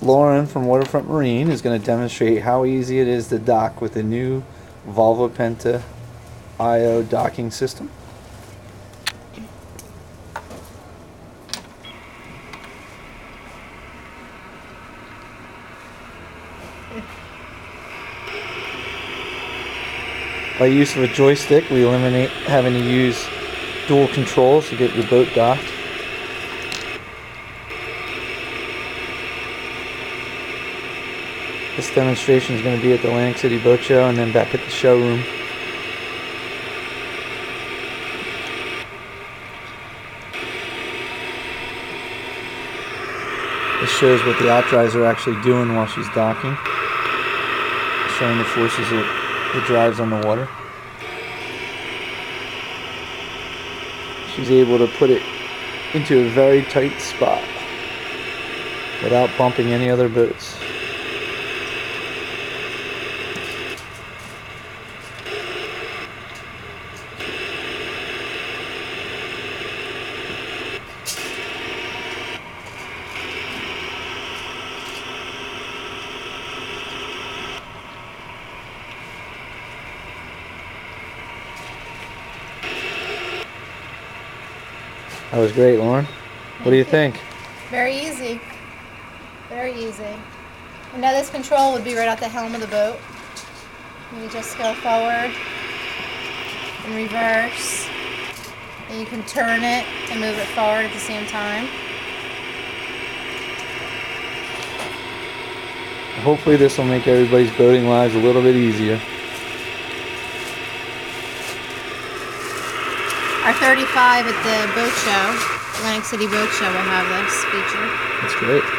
Lauren from Waterfront Marine is going to demonstrate how easy it is to dock with the new Volvo Penta IO docking system. By use of a joystick, we eliminate having to use dual controls to get your boat docked. This demonstration is going to be at the Atlantic City Boat Show and then back at the showroom. This shows what the outdrives are actually doing while she's docking, showing the forces it drives on the water. She's able to put it into a very tight spot without bumping any other boats. That was great, Lauren. What do you think? Very easy. Very easy. And now this control would be right at the helm of the boat. You just go forward and reverse. And you can turn it and move it forward at the same time. Hopefully this will make everybody's boating lives a little bit easier. Our 35 at the boat show, Atlantic City Boat Show, will have this feature. That's great.